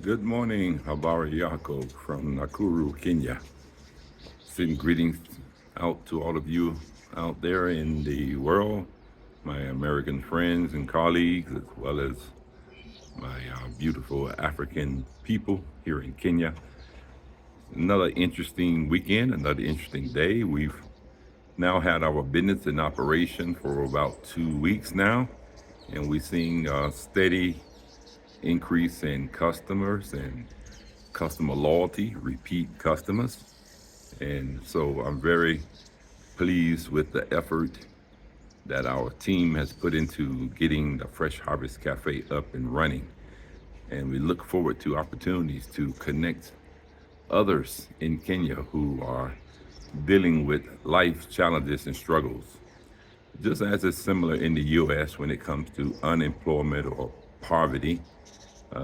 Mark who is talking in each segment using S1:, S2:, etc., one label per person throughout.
S1: Good morning, Habari Yako from Nakuru, Kenya. Sending greetings out to all of you out there in the world, my American friends and colleagues, as well as my beautiful African people here in Kenya. Another interesting weekend, another interesting day. We've now had our business in operation for about 2 weeks now, and we're seeing a steady increase in customers and customer loyalty, repeat customers. And so I'm very pleased with the effort that our team has put into getting the Fresh Harvest Cafe up and running. And we look forward to opportunities to connect others in Kenya who are dealing with life challenges and struggles. Just as is similar in the US when it comes to unemployment or poverty,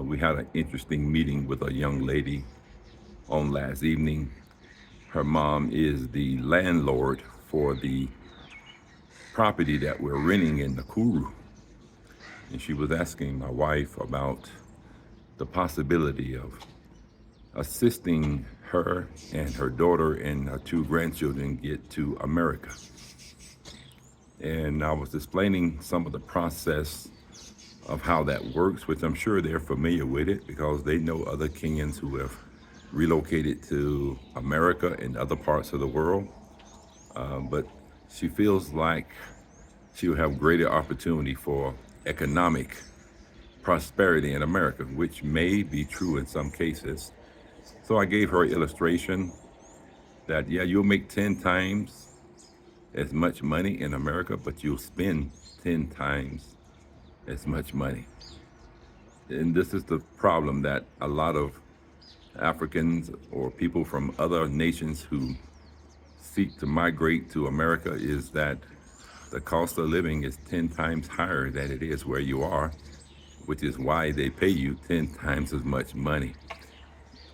S1: we had an interesting meeting with a young lady on last evening. Her mom is the landlord for the property that we're renting in Nakuru. And she was asking my wife about the possibility of assisting her and her daughter and her two grandchildren get to America. And I was explaining some of the process of how that works, which I'm sure they're familiar with it because they know other Kenyans who have relocated to America and other parts of the world. But she feels like she will have greater opportunity for economic prosperity in America, which may be true in some cases. So I gave her illustration that, yeah, you'll make 10 times as much money in America, but you'll spend 10 times as much money. And this is the problem that a lot of Africans or people from other nations who seek to migrate to America is that the cost of living is 10 times higher than it is where you are, which is why they pay you 10 times as much money.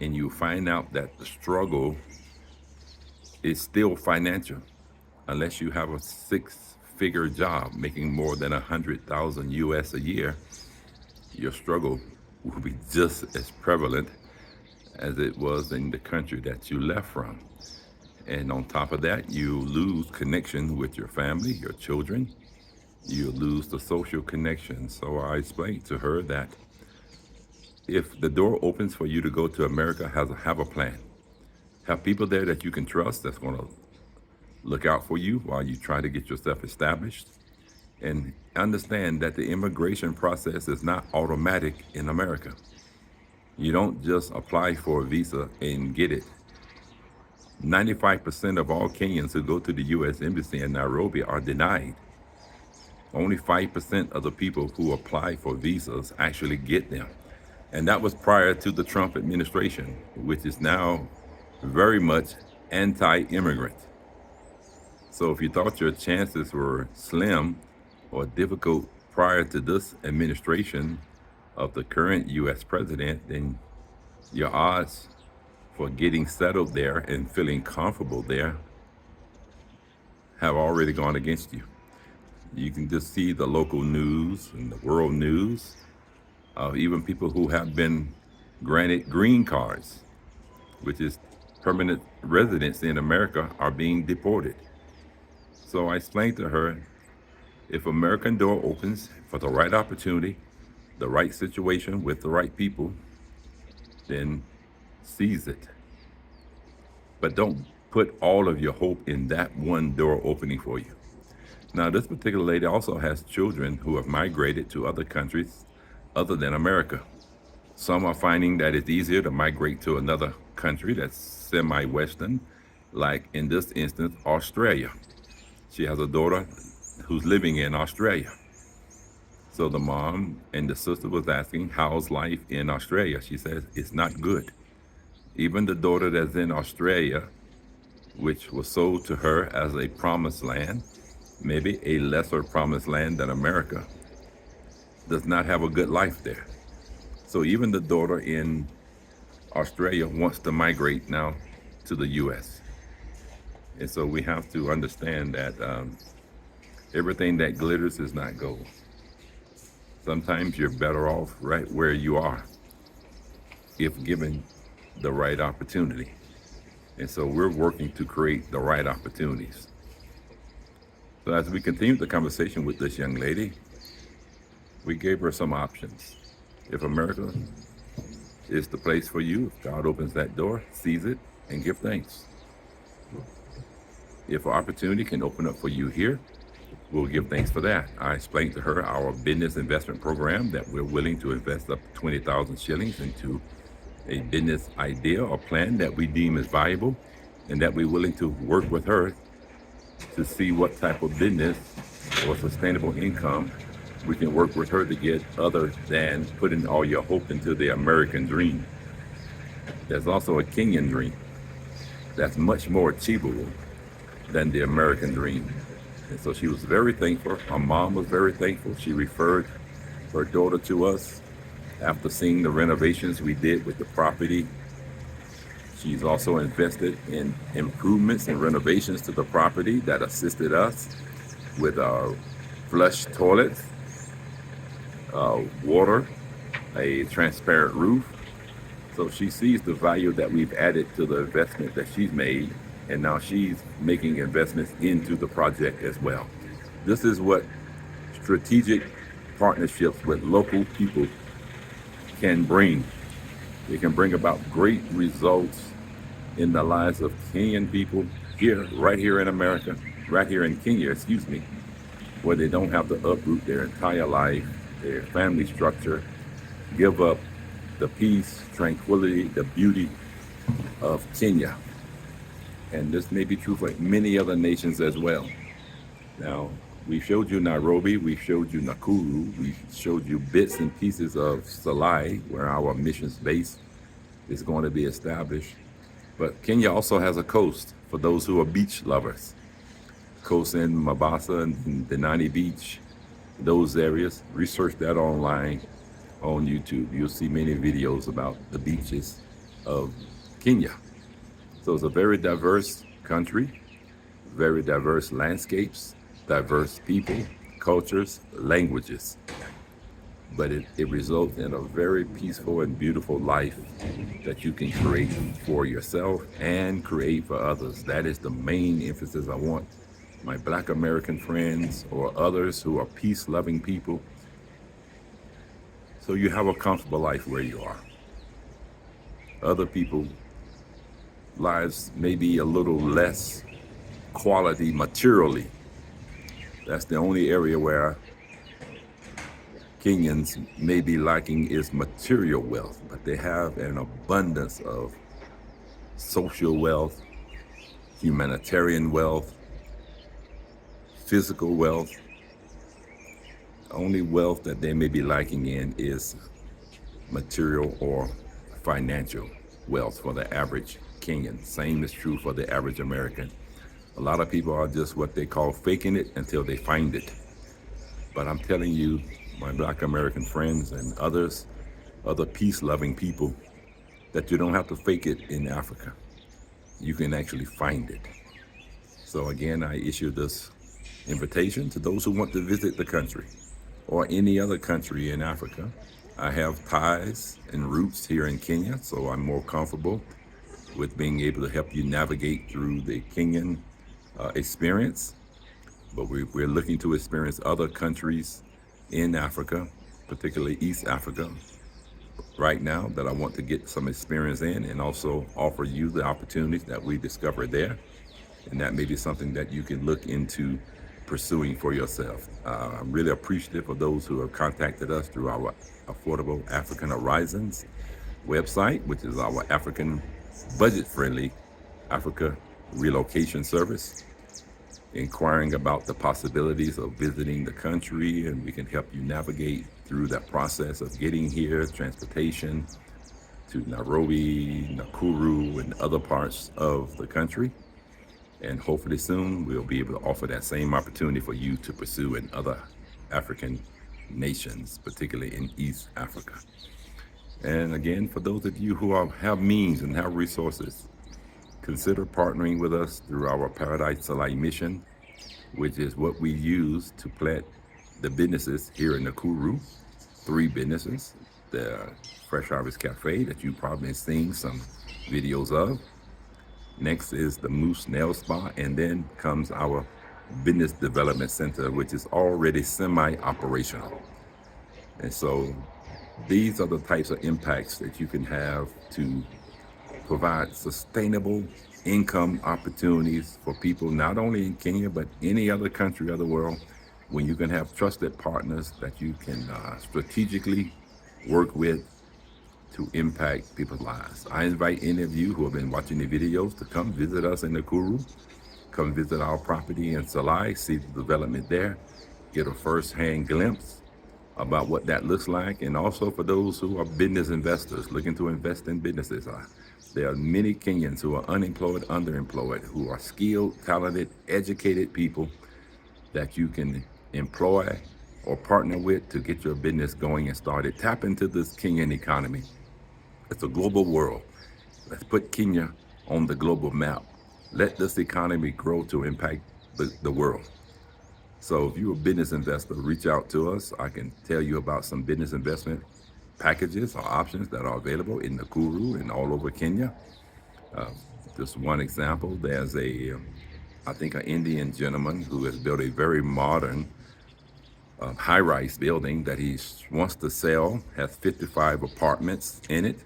S1: And you find out that the struggle is still financial. Unless you have a six-figure job making more than 100,000 US a year, your struggle will be just as prevalent as it was in the country that you left from. And on top of that, you lose connection with your family, your children. You lose the social connection. So I explained to her that if the door opens for you to go to America, have a plan. Have people there that you can trust that's going to look out for you while you try to get yourself established. And understand that the immigration process is not automatic in America. You don't just apply for a visa and get it. 95% of all Kenyans who go to the U.S. Embassy in Nairobi are denied. Only 5% of the people who apply for visas actually get them. And that was prior to the Trump administration, which is now very much anti-immigrant. So if you thought your chances were slim or difficult prior to this administration of the current U.S. president, then your odds for getting settled there and feeling comfortable there have already gone against you. You can just see the local news and the world news of even people who have been granted green cards, which is permanent residents in America, are being deported. So I explained to her, if American door opens for the right opportunity, the right situation with the right people, then seize it. But don't put all of your hope in that one door opening for you. Now, this particular lady also has children who have migrated to other countries other than America. Some are finding that it's easier to migrate to another country that's semi-Western, like in this instance, Australia. She has a daughter who's living in Australia. So the mom and the sister was asking, how's life in Australia? She says, it's not good. Even the daughter that's in Australia, which was sold to her as a promised land, maybe a lesser promised land than America, does not have a good life there. So even the daughter in Australia wants to migrate now to the U.S. And so we have to understand that everything that glitters is not gold. Sometimes you're better off right where you are. if given the right opportunity. And so we're working to create the right opportunities. So as we continue the conversation with this young lady, we gave her some options. If America is the place for you, if God opens that door, seize it, and give thanks. If an opportunity can open up for you here, we'll give thanks for that. I explained to her our business investment program that we're willing to invest up to 20,000 shillings into a business idea or plan that we deem as valuable, and that we're willing to work with her to see what type of business or sustainable income we can work with her to get, other than putting all your hope into the American dream. There's also a Kenyan dream that's much more achievable than the American dream. And so she was very thankful. Her mom was very thankful. She referred her daughter to us after seeing the renovations we did with the property. She's also invested in improvements and renovations to the property that assisted us with our flush toilets, water, a transparent roof. So she sees the value that we've added to the investment that she's made, and now she's making investments into the project as well. This is what strategic partnerships with local people can bring. It can bring about great results in the lives of Kenyan people here, right here in America, right here in Kenya, where they don't have to uproot their entire life, their family structure, give up the peace, tranquility, the beauty of Kenya. And this may be true for many other nations as well. Now, we showed you Nairobi, we showed you Nakuru, we showed you bits and pieces of Salai, where our missions base is going to be established. But Kenya also has a coast for those who are beach lovers. Coast in Mombasa and Denani Beach, those areas. Research that online on YouTube. You'll see many videos about the beaches of Kenya. So it's a very diverse country, very diverse landscapes, diverse people, cultures, languages. But it results in a very peaceful and beautiful life that you can create for yourself and create for others. That is the main emphasis I want my Black American friends or others who are peace-loving people, so you have a comfortable life where you are. Other people lives may be a little less quality materially. That's the only area where Kenyans may be lacking is material wealth, but they have an abundance of social wealth, humanitarian wealth, physical wealth. The only wealth that they may be lacking in is material or financial wealth for the average Kenyan. Same is true for the average American. A lot of people are just what they call faking it until they find it. But I'm telling you, my Black American friends and others, other peace-loving people, that you don't have to fake it in Africa. You can actually find it. So again, I issue this invitation to those who want to visit the country or any other country in Africa. I have ties and roots here in Kenya, so I'm more comfortable with being able to help you navigate through the Kenyan experience. But we're looking to experience other countries in Africa, particularly East Africa, right now, that I want to get some experience in and also offer you the opportunities that we discovered there. And that may be something that you can look into pursuing for yourself. I'm really appreciative of those who have contacted us through our Affordable African Horizons website, which is our African budget-friendly Africa relocation service, inquiring about the possibilities of visiting the country, and we can help you navigate through that process of getting here, transportation to Nairobi, Nakuru, and other parts of the country. And hopefully soon we'll be able to offer that same opportunity for you to pursue in other African nations, particularly in East Africa. And again, for those of you who have means and have resources, consider partnering with us through our Paradise Salai mission, which is what we use to plant the businesses here in Nakuru, 3 businesses. the Fresh Harvest Cafe that you've probably seen some videos of. Next is the Moose Nail Spa, and then comes our Business Development Center, which is already semi-operational. And so these are the types of impacts that you can have to provide sustainable income opportunities for people, not only in Kenya, but any other country of the world, when you can have trusted partners that you can strategically work with to impact people's lives. I invite any of you who have been watching the videos to come visit us in Nakuru, come visit our property in Salai, see the development there, get a first-hand glimpse about what that looks like. And also for those who are business investors looking to invest in businesses, there are many Kenyans who are unemployed, underemployed, who are skilled, talented, educated people that you can employ or partner with to get your business going and started. Tap into this Kenyan economy. It's a global world. Let's put Kenya on the global map. Let this economy grow to impact the world. So if you're a business investor, reach out to us. I can tell you about some business investment packages or options that are available in Nakuru and all over Kenya. Just one example, there's I think an Indian gentleman who has built a very modern high-rise building that he wants to sell, has 55 apartments in it.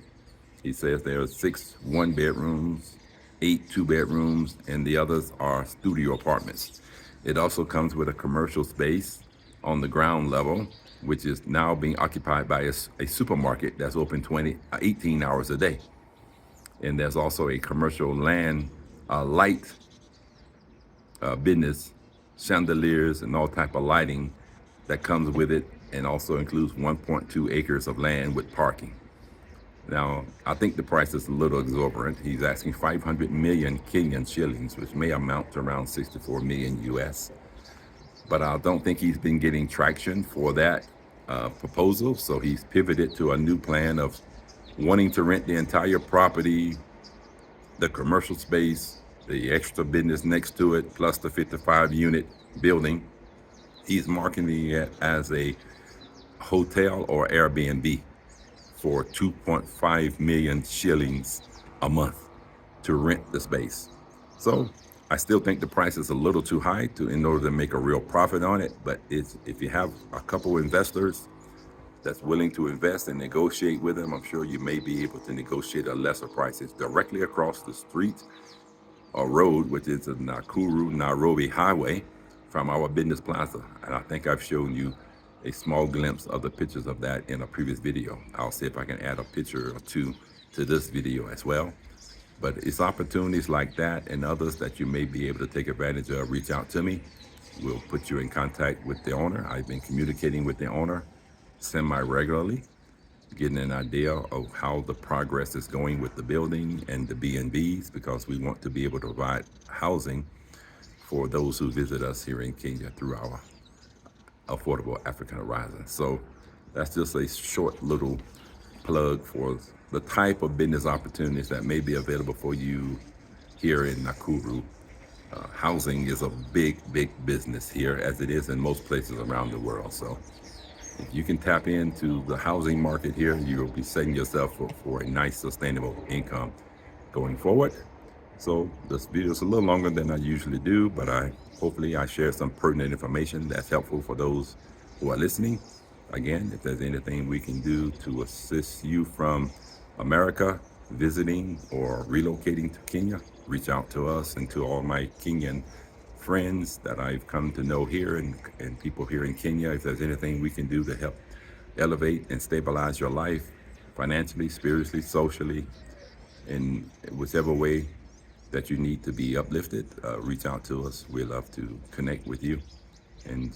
S1: He says there are 6 one-bedrooms, 8 two-bedrooms, and the others are studio apartments. It also comes with a commercial space on the ground level, which is now being occupied by a supermarket that's open 18 hours a day. And there's also a commercial land light business, chandeliers and all type of lighting that comes with it, and also includes 1.2 acres of land with parking. Now, I think the price is a little exorbitant. He's asking 500 million Kenyan shillings, which may amount to around 64 million US. But I don't think he's been getting traction for that proposal. So he's pivoted to a new plan of wanting to rent the entire property, the commercial space, the extra business next to it, plus the 55-unit building. He's marketing it as a hotel or Airbnb for 2.5 million shillings a month to rent the space. So I still think the price is a little too high in order to make a real profit on it. But if you have a couple investors that's willing to invest and negotiate with them, I'm sure you may be able to negotiate a lesser price. It's directly across the street or road, which is the Nakuru-Nairobi highway from our business plaza. And I think I've shown you a small glimpse of the pictures of that in a previous video. I'll see if I can add a picture or two to this video as well. But it's opportunities like that and others that you may be able to take advantage of. Reach out to me. We'll put you in contact with the owner. I've been communicating with the owner semi-regularly, getting an idea of how the progress is going with the building and the B&Bs, because we want to be able to provide housing for those who visit us here in Kenya through our Affordable African Horizon. So that's just a short little plug for the type of business opportunities that may be available for you here in Nakuru. Housing is a big business here, as it is in most places around the world. So if you can tap into the housing market here, you'll be setting yourself for a nice sustainable income going forward. So this video is a little longer than I usually do, but hopefully I share some pertinent information that's helpful for those who are listening. Again, if there's anything we can do to assist you from America visiting or relocating to Kenya, reach out to us and to all my Kenyan friends that I've come to know here and people here in Kenya. If there's anything we can do to help elevate and stabilize your life financially, spiritually, socially, in whichever way that you need to be uplifted, reach out to us. We'd love to connect with you and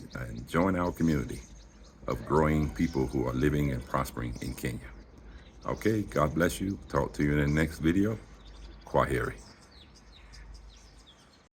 S1: join our community of growing people who are living and prospering in Kenya. Okay, God bless you. Talk to you in the next video. Kwaheri.